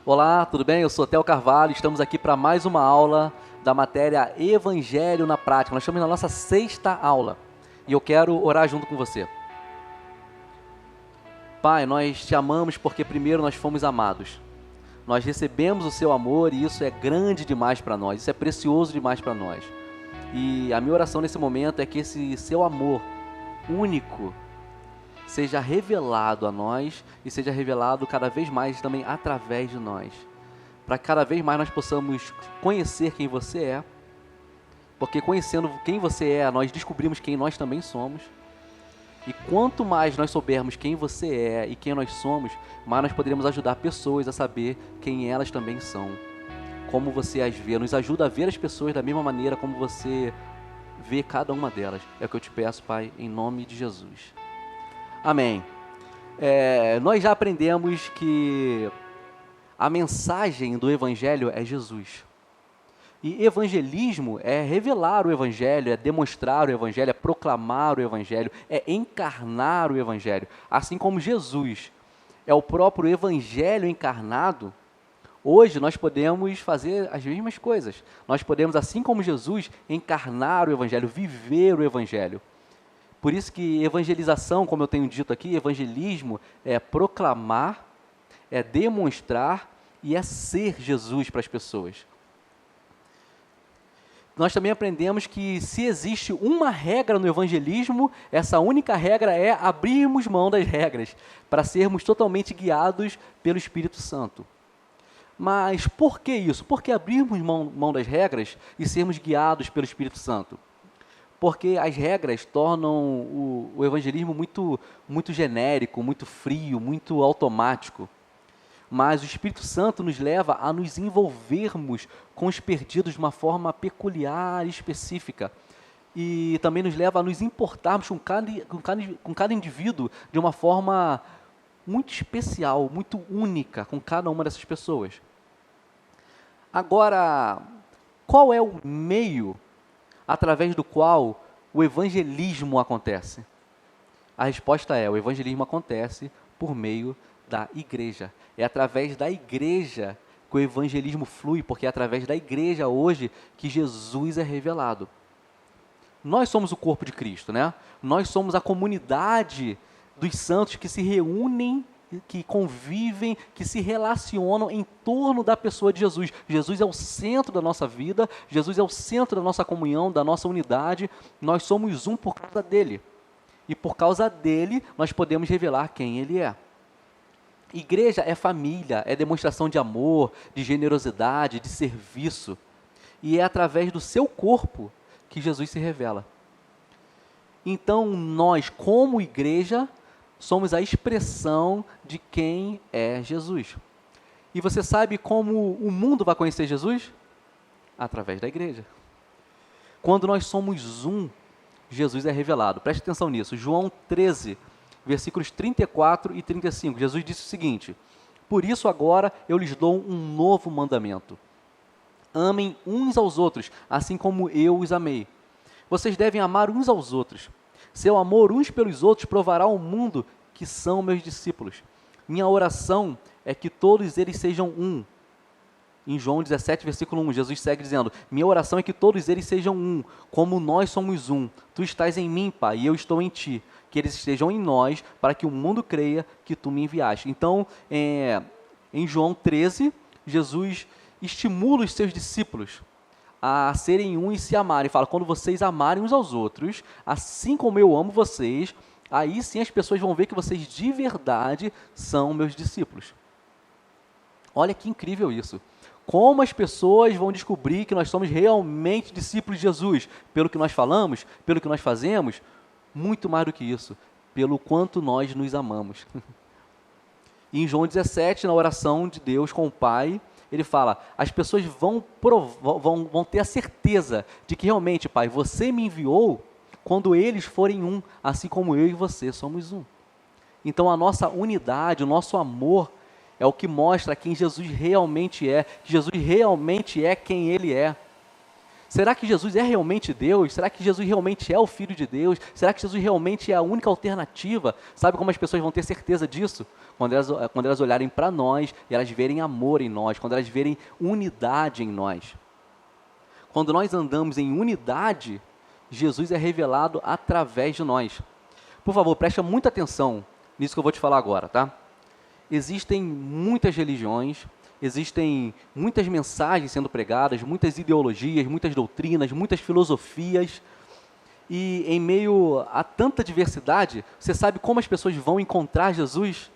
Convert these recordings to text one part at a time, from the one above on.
Olá, tudo bem? Eu sou Theo Carvalho, estamos aqui para mais uma aula da matéria Evangelho na Prática. Nós estamos na nossa sexta aula e eu quero orar junto com você. Pai, nós te amamos porque primeiro nós fomos amados. Nós recebemos o seu amor e isso é grande demais para nós, isso é precioso demais para nós. E a minha oração nesse momento é que esse seu amor único seja revelado a nós e seja revelado cada vez mais também através de nós. Para que cada vez mais nós possamos conhecer quem você é, porque conhecendo quem você é, nós descobrimos quem nós também somos. E quanto mais nós soubermos quem você é e quem nós somos, mais nós poderemos ajudar pessoas a saber quem elas também são. Como você as vê, nos ajuda a ver as pessoas da mesma maneira como você vê cada uma delas. É o que eu te peço, Pai, em nome de Jesus. Amém. Nós já aprendemos que a mensagem do Evangelho é Jesus. E evangelismo é revelar o Evangelho, é demonstrar o Evangelho, é proclamar o Evangelho, é encarnar o Evangelho. Assim como Jesus é o próprio Evangelho encarnado, hoje nós podemos fazer as mesmas coisas. Nós podemos, assim como Jesus, encarnar o Evangelho, viver o Evangelho. Por isso que evangelização, como eu tenho dito aqui, evangelismo é proclamar, é demonstrar e é ser Jesus para as pessoas. Nós também aprendemos que se existe uma regra no evangelismo, essa única regra é abrirmos mão das regras, para sermos totalmente guiados pelo Espírito Santo. Mas por que isso? Por que abrirmos mão das regras e sermos guiados pelo Espírito Santo? Porque as regras tornam o evangelismo muito genérico, muito frio, muito automático. Mas o Espírito Santo nos leva a nos envolvermos com os perdidos de uma forma peculiar e específica. E também nos leva a nos importarmos com cada indivíduo de uma forma muito especial, muito única com cada uma dessas pessoas. Agora, qual é o meio através do qual o evangelismo acontece? A resposta é: o evangelismo acontece por meio da igreja. É através da igreja que o evangelismo flui, porque é através da igreja hoje que Jesus é revelado. Nós somos o corpo de Cristo, né? Nós somos a comunidade dos santos que se reúnem, que convivem, que se relacionam em torno da pessoa de Jesus. Jesus é o centro da nossa vida, Jesus é o centro da nossa comunhão, da nossa unidade. Nós somos um por causa dele. E por causa dele, nós podemos revelar quem ele é. Igreja é família, é demonstração de amor, de generosidade, de serviço. E é através do seu corpo que Jesus se revela. Então, nós, como igreja, somos a expressão de quem é Jesus. E você sabe como o mundo vai conhecer Jesus? Através da igreja. Quando nós somos um, Jesus é revelado. Preste atenção nisso. João 13, versículos 34 e 35. Jesus disse o seguinte: por isso agora eu lhes dou um novo mandamento. Amem uns aos outros, assim como eu os amei. Vocês devem amar uns aos outros. Seu amor uns pelos outros provará ao mundo que são meus discípulos. Minha oração é que todos eles sejam um. Em João 17, versículo 1, Jesus segue dizendo: minha oração é que todos eles sejam um, como nós somos um. Tu estás em mim, Pai, e eu estou em ti. Que eles estejam em nós, para que o mundo creia que tu me enviaste. Então, em João 13, Jesus estimula os seus discípulos a serem um e se amarem. Fala: quando vocês amarem uns aos outros, assim como eu amo vocês, aí sim as pessoas vão ver que vocês de verdade são meus discípulos. Olha que incrível isso. Como as pessoas vão descobrir que nós somos realmente discípulos de Jesus? Pelo que nós falamos, pelo que nós fazemos? Muito mais do que isso, pelo quanto nós nos amamos. E em João 17, na oração de Deus com o Pai, ele fala: as pessoas vão ter a certeza de que realmente, Pai, você me enviou quando eles forem um, assim como eu e você somos um. Então a nossa unidade, o nosso amor é o que mostra quem Jesus realmente é, que Jesus realmente é quem ele é. Será que Jesus é realmente Deus? Será que Jesus realmente é o Filho de Deus? Será que Jesus realmente é a única alternativa? Sabe como as pessoas vão ter certeza disso? Quando elas olharem para nós e elas verem amor em nós, quando elas verem unidade em nós. Quando nós andamos em unidade, Jesus é revelado através de nós. Por favor, preste muita atenção nisso que eu vou te falar agora, tá? Existem muitas religiões, existem muitas mensagens sendo pregadas, muitas ideologias, muitas doutrinas, muitas filosofias. E em meio a tanta diversidade, você sabe como as pessoas vão encontrar Jesus?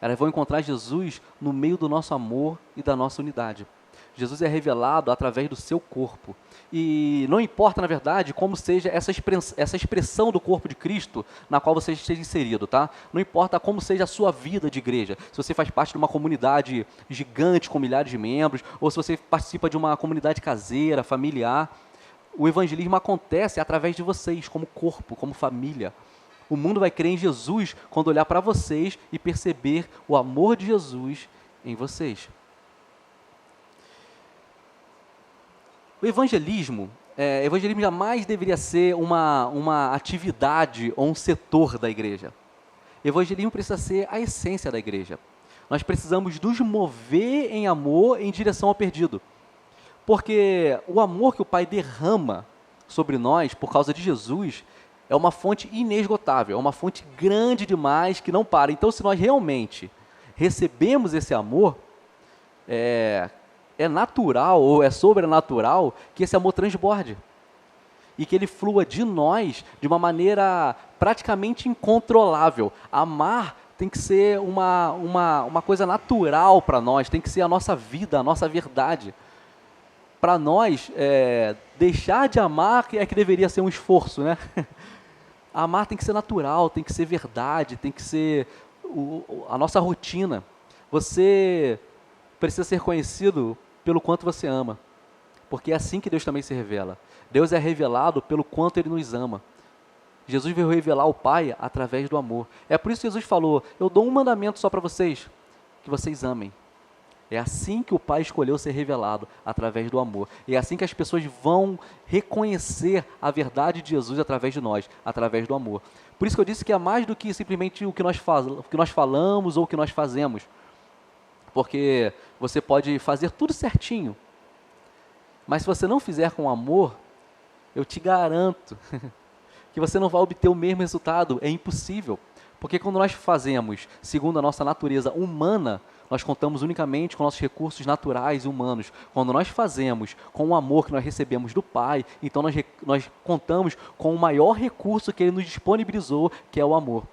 Elas vão encontrar Jesus no meio do nosso amor e da nossa unidade. Jesus é revelado através do seu corpo. E não importa, na verdade, como seja essa expressão do corpo de Cristo na qual você esteja inserido, tá? Não importa como seja a sua vida de igreja. Se você faz parte de uma comunidade gigante com milhares de membros, ou se você participa de uma comunidade caseira, familiar, o evangelismo acontece através de vocês, como corpo, como família. O mundo vai crer em Jesus quando olhar para vocês e perceber o amor de Jesus em vocês. O evangelismo jamais deveria ser uma atividade ou um setor da igreja. O evangelismo precisa ser a essência da igreja. Nós precisamos nos mover em amor em direção ao perdido. Porque o amor que o Pai derrama sobre nós, por causa de Jesus, é uma fonte inesgotável, é uma fonte grande demais que não para. Então, se nós realmente recebemos esse amor, é natural ou é sobrenatural que esse amor transborde e que ele flua de nós de uma maneira praticamente incontrolável. Amar tem que ser uma coisa natural para nós, tem que ser a nossa vida, a nossa verdade. Para nós, deixar de amar é que deveria ser um esforço, né? Amar tem que ser natural, tem que ser verdade, tem que ser a nossa rotina. Você precisa ser conhecido pelo quanto você ama, porque é assim que Deus também se revela. Deus é revelado pelo quanto Ele nos ama. Jesus veio revelar o Pai através do amor. É por isso que Jesus falou, eu dou um mandamento só para vocês, que vocês amem. É assim que o Pai escolheu ser revelado, através do amor. E é assim que as pessoas vão reconhecer a verdade de Jesus através de nós, através do amor. Por isso que eu disse que é mais do que simplesmente o que nós falamos ou o que nós fazemos. Porque você pode fazer tudo certinho, mas se você não fizer com amor, eu te garanto que você não vai obter o mesmo resultado, é impossível. Porque quando nós fazemos segundo a nossa natureza humana, nós contamos unicamente com nossos recursos naturais e humanos. Quando nós fazemos com o amor que nós recebemos do Pai, então nós contamos com o maior recurso que Ele nos disponibilizou, que é o amor.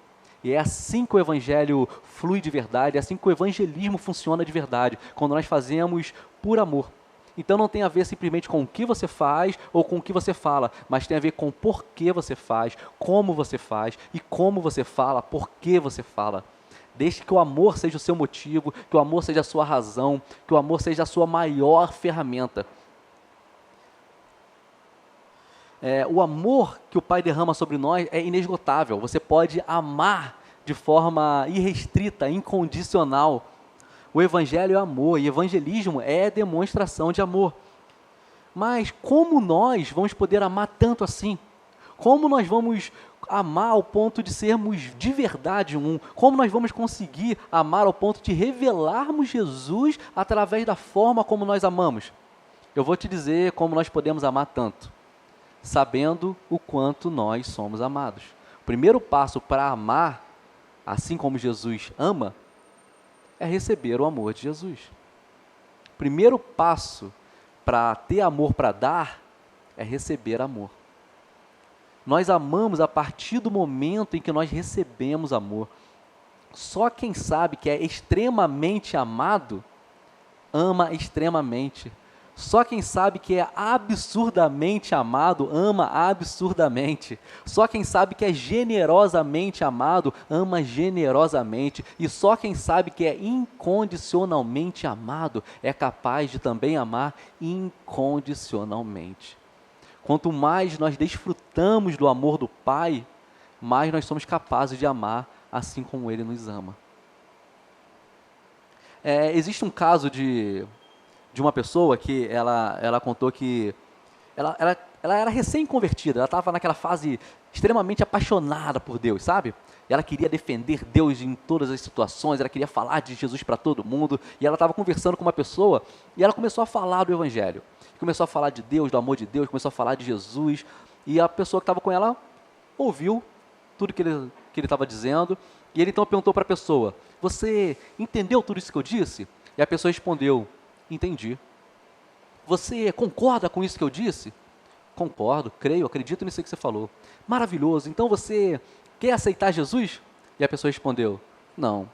E é assim que o Evangelho flui de verdade, é assim que o evangelismo funciona de verdade, quando nós fazemos por amor. Então não tem a ver simplesmente com o que você faz ou com o que você fala, mas tem a ver com por que você faz, como você faz e como você fala, por que você fala. Deixe que o amor seja o seu motivo, que o amor seja a sua razão, que o amor seja a sua maior ferramenta. O amor que o Pai derrama sobre nós é inesgotável. Você pode amar de forma irrestrita, incondicional. O Evangelho é amor e evangelismo é demonstração de amor. Mas como nós vamos poder amar tanto assim? Como nós vamos amar ao ponto de sermos de verdade um? Como nós vamos conseguir amar ao ponto de revelarmos Jesus através da forma como nós amamos? Eu vou te dizer como nós podemos amar tanto. Sabendo o quanto nós somos amados. O primeiro passo para amar, assim como Jesus ama, é receber o amor de Jesus. O primeiro passo para ter amor para dar, é receber amor. Nós amamos a partir do momento em que nós recebemos amor. Só quem sabe que é extremamente amado, ama extremamente. Só quem sabe que é absurdamente amado, ama absurdamente. Só quem sabe que é generosamente amado, ama generosamente. E só quem sabe que é incondicionalmente amado, é capaz de também amar incondicionalmente. Quanto mais nós desfrutamos do amor do Pai, mais nós somos capazes de amar assim como Ele nos ama. Existe um caso de uma pessoa que ela contou que ela era recém-convertida, ela estava naquela fase extremamente apaixonada por Deus, sabe? Ela queria defender Deus em todas as situações, ela queria falar de Jesus para todo mundo, e ela estava conversando com uma pessoa, e ela começou a falar do Evangelho, começou a falar de Deus, do amor de Deus, começou a falar de Jesus, e a pessoa que estava com ela ouviu tudo que ele estava dizendo, e ele então perguntou para a pessoa, você entendeu tudo isso que eu disse? E a pessoa respondeu, entendi. Você concorda com isso que eu disse? Concordo, creio, acredito nisso que você falou. Maravilhoso, então você quer aceitar Jesus? E a pessoa respondeu, não,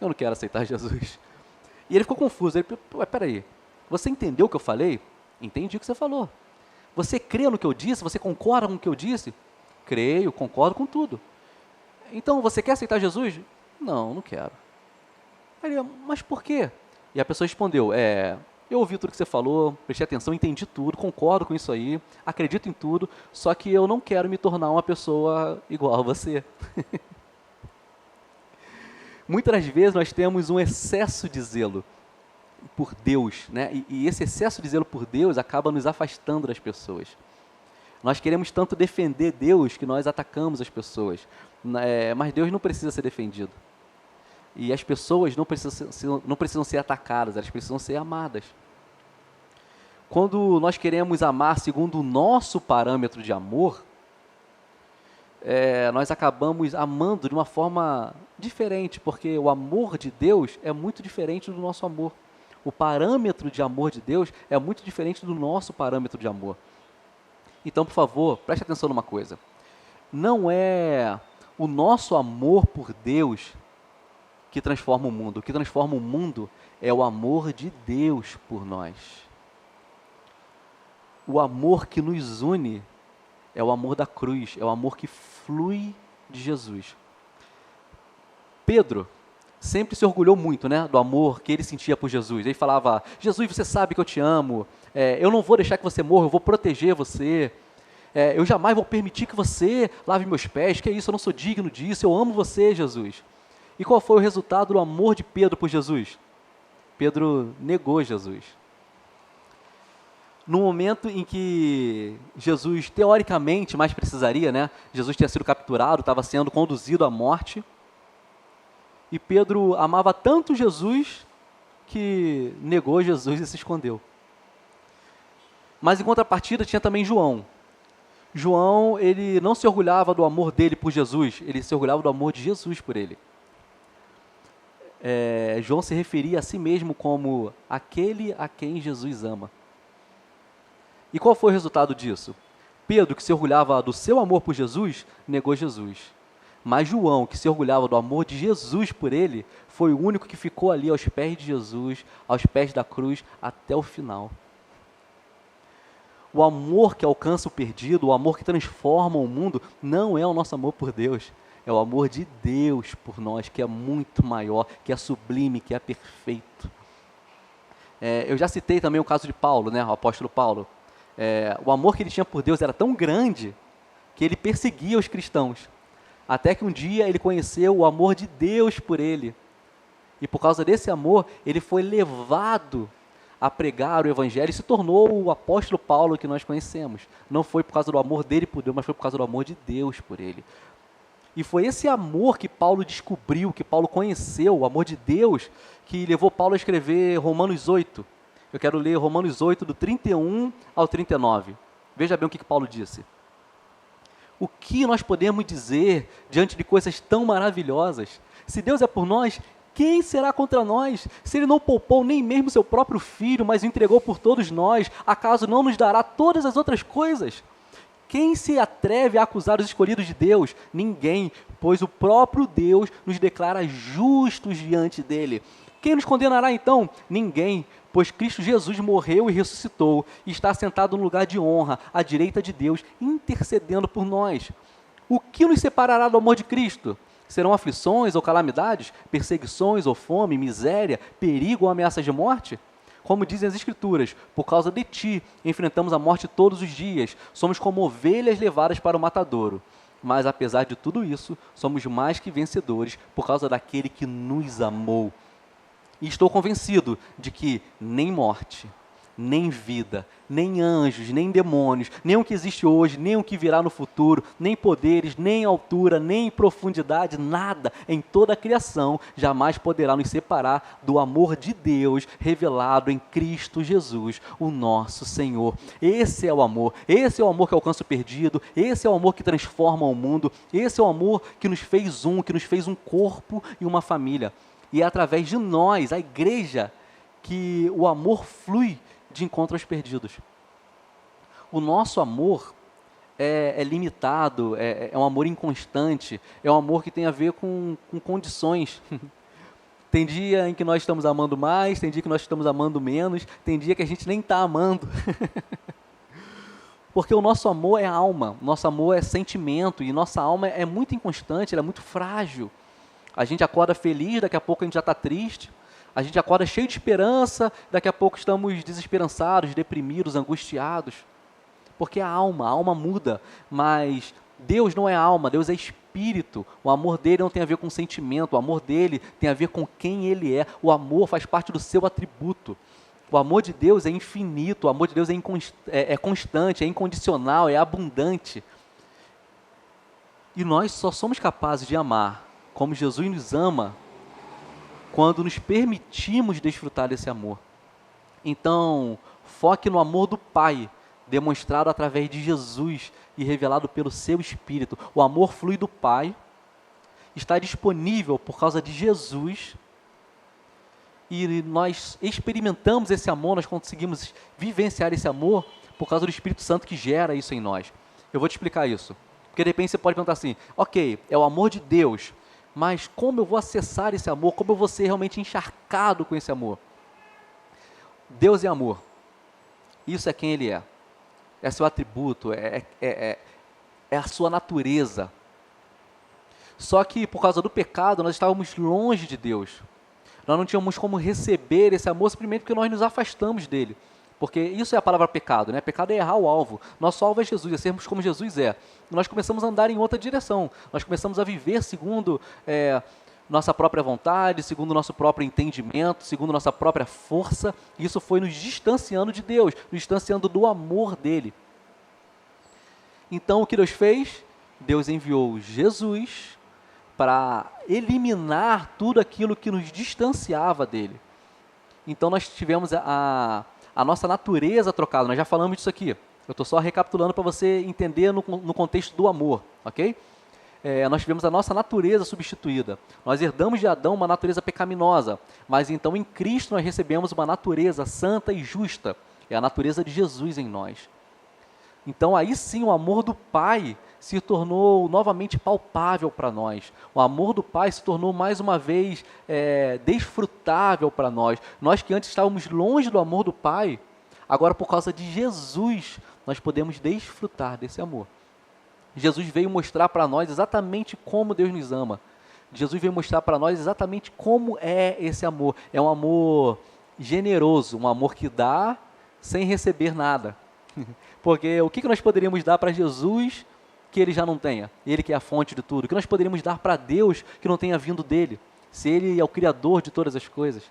eu não quero aceitar Jesus. E ele ficou confuso, ele, peraí, você entendeu o que eu falei? Entendi o que você falou. Você crê no que eu disse? Você concorda com o que eu disse? Creio, concordo com tudo. Então, você quer aceitar Jesus? Não, não quero. Aí ele, mas por quê? E a pessoa respondeu, eu ouvi tudo que você falou, prestei atenção, entendi tudo, concordo com isso aí, acredito em tudo, só que eu não quero me tornar uma pessoa igual a você. Muitas das vezes nós temos um excesso de zelo por Deus, né? E esse excesso de zelo por Deus acaba nos afastando das pessoas. Nós queremos tanto defender Deus que nós atacamos as pessoas, mas Deus não precisa ser defendido. E as pessoas não precisam ser atacadas, elas precisam ser amadas. Quando nós queremos amar segundo o nosso parâmetro de amor, nós acabamos amando de uma forma diferente, porque o amor de Deus é muito diferente do nosso amor. O parâmetro de amor de Deus é muito diferente do nosso parâmetro de amor. Então, por favor, preste atenção numa coisa. Não é o nosso amor por Deus que transforma o mundo. O que transforma o mundo é o amor de Deus por nós. O amor que nos une é o amor da cruz, é o amor que flui de Jesus. Pedro sempre se orgulhou muito, né, do amor que ele sentia por Jesus. Ele falava, Jesus, você sabe que eu te amo, eu não vou deixar que você morra, eu vou proteger você, eu jamais vou permitir que você lave meus pés, que é isso, eu não sou digno disso, eu amo você, Jesus. E qual foi o resultado do amor de Pedro por Jesus? Pedro negou Jesus. No momento em que Jesus, teoricamente, mais precisaria, né? Jesus tinha sido capturado, estava sendo conduzido à morte, e Pedro amava tanto Jesus que negou Jesus e se escondeu. Mas em contrapartida tinha também João. João, ele não se orgulhava do amor dele por Jesus, ele se orgulhava do amor de Jesus por ele. João se referia a si mesmo como aquele a quem Jesus ama. E qual foi o resultado disso? Pedro, que se orgulhava do seu amor por Jesus, negou Jesus. Mas João, que se orgulhava do amor de Jesus por ele, foi o único que ficou ali aos pés de Jesus, aos pés da cruz, até o final. O amor que alcança o perdido, o amor que transforma o mundo, não é o nosso amor por Deus. É o amor de Deus por nós, que é muito maior, que é sublime, que é perfeito. Eu já citei também o caso de Paulo, né, o apóstolo Paulo. O amor que ele tinha por Deus era tão grande que ele perseguia os cristãos. Até que um dia ele conheceu o amor de Deus por ele. E por causa desse amor, ele foi levado a pregar o Evangelho e se tornou o apóstolo Paulo que nós conhecemos. Não foi por causa do amor dele por Deus, mas foi por causa do amor de Deus por ele. E foi esse amor que Paulo descobriu, que Paulo conheceu, o amor de Deus, que levou Paulo a escrever Romanos 8. Eu quero ler Romanos 8, do 31 ao 39. Veja bem o que Paulo disse. O que nós podemos dizer diante de coisas tão maravilhosas? Se Deus é por nós, quem será contra nós? Se Ele não poupou nem mesmo seu próprio Filho, mas o entregou por todos nós, acaso não nos dará todas as outras coisas? Quem se atreve a acusar os escolhidos de Deus? Ninguém, pois o próprio Deus nos declara justos diante dele. Quem nos condenará então? Ninguém, pois Cristo Jesus morreu e ressuscitou, e está sentado no lugar de honra, à direita de Deus, intercedendo por nós. O que nos separará do amor de Cristo? Serão aflições ou calamidades, perseguições ou fome, miséria, perigo ou ameaças de morte? Como dizem as Escrituras, por causa de ti, enfrentamos a morte todos os dias, somos como ovelhas levadas para o matadouro. Mas, apesar de tudo isso, somos mais que vencedores por causa daquele que nos amou. E estou convencido de que nem morte, nem vida, nem anjos, nem demônios, nem o que existe hoje, nem o que virá no futuro, nem poderes, nem altura, nem profundidade, nada em toda a criação jamais poderá nos separar do amor de Deus revelado em Cristo Jesus, o nosso Senhor. Esse é o amor que alcança o perdido, esse é o amor que transforma o mundo, esse é o amor que nos fez um corpo e uma família. E é através de nós, a igreja, que o amor flui de encontro aos perdidos. O nosso amor é limitado, é um amor inconstante, é um amor que tem a ver com condições. Tem dia em que nós estamos amando mais, tem dia que nós estamos amando menos, tem dia que a gente nem está amando. Porque o nosso amor é alma, nosso amor é sentimento, e nossa alma é muito inconstante, ela é muito frágil. A gente acorda feliz, daqui a pouco a gente já está triste. A gente acorda cheio de esperança, daqui a pouco estamos desesperançados, deprimidos, angustiados. Porque a alma muda, mas Deus não é alma, Deus é espírito. O amor dele não tem a ver com sentimento, o amor dele tem a ver com quem ele é. O amor faz parte do seu atributo. O amor de Deus é infinito, o amor de Deus é constante, é incondicional, é abundante. E nós só somos capazes de amar como Jesus nos ama quando nos permitimos desfrutar desse amor. Então, foque no amor do Pai, demonstrado através de Jesus e revelado pelo seu Espírito. O amor flui do Pai, está disponível por causa de Jesus, e nós experimentamos esse amor, nós conseguimos vivenciar esse amor por causa do Espírito Santo que gera isso em nós. Eu vou te explicar isso. Porque de repente você pode perguntar assim, ok, é o amor de Deus, mas como eu vou acessar esse amor? Como eu vou ser realmente encharcado com esse amor? Deus é amor. Isso é quem Ele é. É seu atributo, é a sua natureza. Só que por causa do pecado, nós estávamos longe de Deus. Nós não tínhamos como receber esse amor simplesmente porque nós nos afastamos dele. Porque isso é a palavra pecado, né? Pecado é errar o alvo. Nosso alvo é Jesus, é sermos como Jesus é. E nós começamos a andar em outra direção. Nós começamos a viver segundo nossa própria vontade, segundo nosso próprio entendimento, segundo nossa própria força. E isso foi nos distanciando de Deus, nos distanciando do amor dele. Então, o que Deus fez? Deus enviou Jesus para eliminar tudo aquilo que nos distanciava dele. Então, nós tivemos a nossa natureza trocada. Nós já falamos disso aqui. Eu estou só recapitulando para você entender no contexto do amor, ok? Nós tivemos a nossa natureza substituída. Nós herdamos de Adão uma natureza pecaminosa, mas então em Cristo nós recebemos uma natureza santa e justa. É a natureza de Jesus em nós. Então aí sim o amor do Pai se tornou novamente palpável para nós. O amor do Pai se tornou mais uma vez desfrutável para nós. Nós que antes estávamos longe do amor do Pai, agora por causa de Jesus, nós podemos desfrutar desse amor. Jesus veio mostrar para nós exatamente como Deus nos ama. Jesus veio mostrar para nós exatamente como é esse amor. É um amor generoso, um amor que dá sem receber nada. Porque o que nós poderíamos dar para Jesus que ele já não tenha? Ele que é a fonte de tudo. O que nós poderíamos dar para Deus que não tenha vindo dele? Se ele é o Criador de todas as coisas.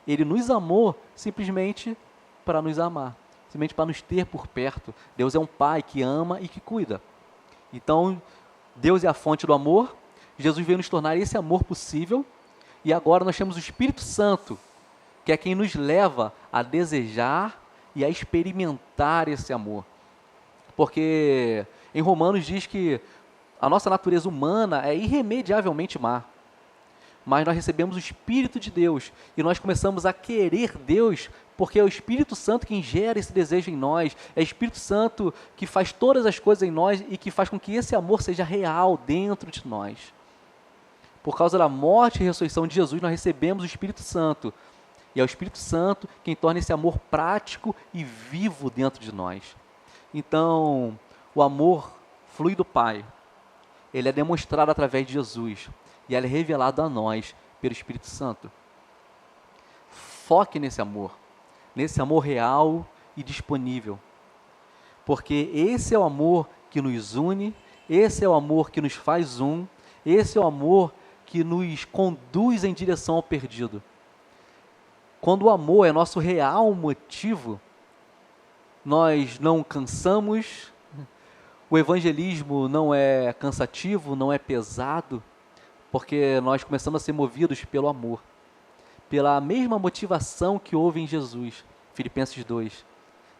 Ele nos amou simplesmente para nos amar. Simplesmente para nos ter por perto. Deus é um Pai que ama e que cuida. Então, Deus é a fonte do amor. Jesus veio nos tornar esse amor possível. E agora nós temos o Espírito Santo, que é quem nos leva a desejar e a experimentar esse amor. Porque em Romanos diz que a nossa natureza humana é irremediavelmente má. Mas nós recebemos o Espírito de Deus e nós começamos a querer Deus, porque é o Espírito Santo quem gera esse desejo em nós, é o Espírito Santo que faz todas as coisas em nós e que faz com que esse amor seja real dentro de nós. Por causa da morte e ressurreição de Jesus, nós recebemos o Espírito Santo. E é o Espírito Santo quem torna esse amor prático e vivo dentro de nós. Então, o amor flui do Pai. Ele é demonstrado através de Jesus. E ele é revelado a nós pelo Espírito Santo. Foque nesse amor real e disponível. Porque esse é o amor que nos une, esse é o amor que nos faz um, esse é o amor que nos conduz em direção ao perdido. Quando o amor é nosso real motivo, nós não cansamos, o evangelismo não é cansativo, não é pesado, porque nós começamos a ser movidos pelo amor, pela mesma motivação que houve em Jesus. Filipenses 2.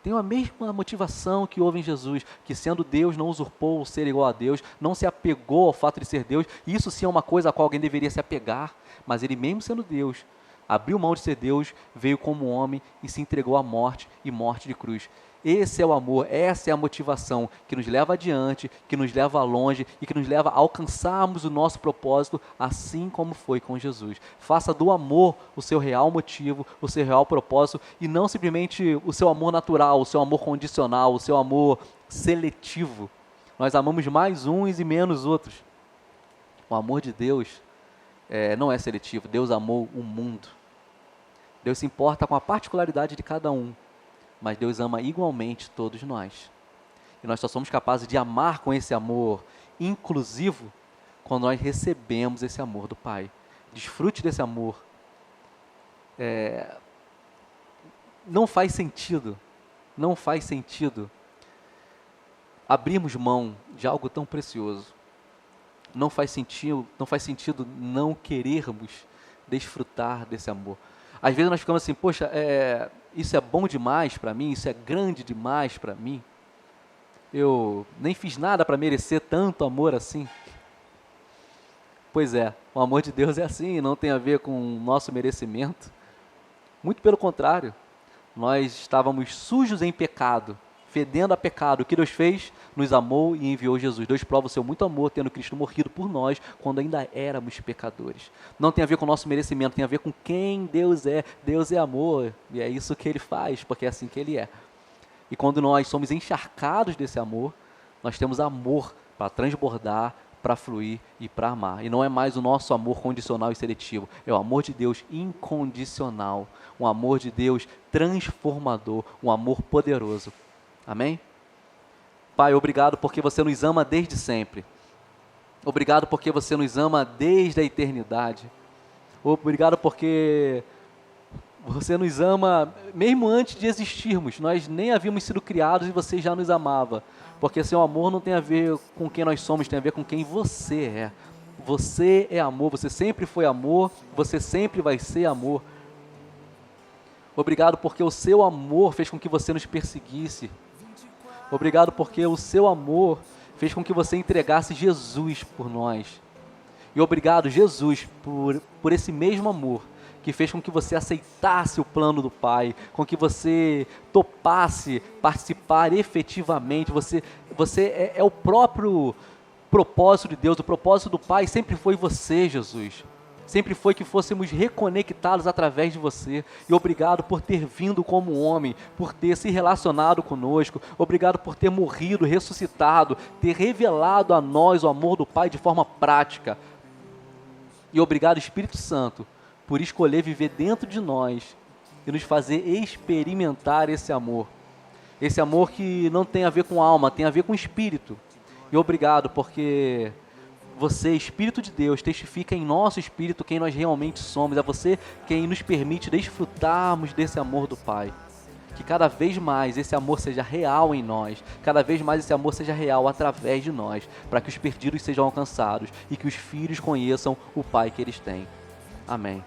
Tem a mesma motivação que houve em Jesus, que sendo Deus não usurpou o ser igual a Deus, não se apegou ao fato de ser Deus. Isso sim é uma coisa a qual alguém deveria se apegar, mas ele mesmo sendo Deus, abriu mão de ser Deus, veio como homem e se entregou à morte e morte de cruz. Esse é o amor, essa é a motivação que nos leva adiante, que nos leva longe e que nos leva a alcançarmos o nosso propósito, assim como foi com Jesus. Faça do amor o seu real motivo, o seu real propósito e não simplesmente o seu amor natural, o seu amor condicional, o seu amor seletivo. Nós amamos mais uns e menos outros. O amor de Deus não é seletivo. Deus amou o mundo. Deus se importa com a particularidade de cada um, mas Deus ama igualmente todos nós. E nós só somos capazes de amar com esse amor inclusivo quando nós recebemos esse amor do Pai. Desfrute desse amor. Não faz sentido abrirmos mão de algo tão precioso. Não faz sentido não querermos desfrutar desse amor. Às vezes nós ficamos assim, poxa, isso é bom demais para mim, isso é grande demais para mim. Eu nem fiz nada para merecer tanto amor assim. Pois é, o amor de Deus é assim, não tem a ver com o nosso merecimento. Muito pelo contrário, nós estávamos sujos em pecado, fedendo a pecado. O que Deus fez? Nos amou e enviou Jesus. Deus prova o seu muito amor, tendo Cristo morrido por nós, quando ainda éramos pecadores. Não tem a ver com o nosso merecimento, tem a ver com quem Deus é. Deus é amor, e é isso que Ele faz, porque é assim que Ele é. E quando nós somos encharcados desse amor, nós temos amor para transbordar, para fluir e para amar. E não é mais o nosso amor condicional e seletivo, é o amor de Deus incondicional, um amor de Deus transformador, um amor poderoso. Amém? Pai, obrigado porque você nos ama desde sempre. Obrigado porque você nos ama desde a eternidade. Obrigado porque você nos ama mesmo antes de existirmos. Nós nem havíamos sido criados e você já nos amava. Porque seu amor não tem a ver com quem nós somos, tem a ver com quem você é. Você é amor, você sempre foi amor, você sempre vai ser amor. Obrigado porque o seu amor fez com que você nos perseguisse. Obrigado porque o seu amor fez com que você entregasse Jesus por nós. E obrigado, Jesus, por esse mesmo amor que fez com que você aceitasse o plano do Pai, com que você topasse participar efetivamente. Você é o próprio propósito de Deus, o propósito do Pai sempre foi você, Jesus. Sempre foi que fôssemos reconectados através de você. E obrigado por ter vindo como homem, por ter se relacionado conosco. Obrigado por ter morrido, ressuscitado, ter revelado a nós o amor do Pai de forma prática. E obrigado, Espírito Santo, por escolher viver dentro de nós e nos fazer experimentar esse amor. Esse amor que não tem a ver com alma, tem a ver com espírito. E obrigado porque você, Espírito de Deus, testifica em nosso espírito quem nós realmente somos. É você quem nos permite desfrutarmos desse amor do Pai. Que cada vez mais esse amor seja real em nós. Cada vez mais esse amor seja real através de nós. Para que os perdidos sejam alcançados e que os filhos conheçam o Pai que eles têm. Amém.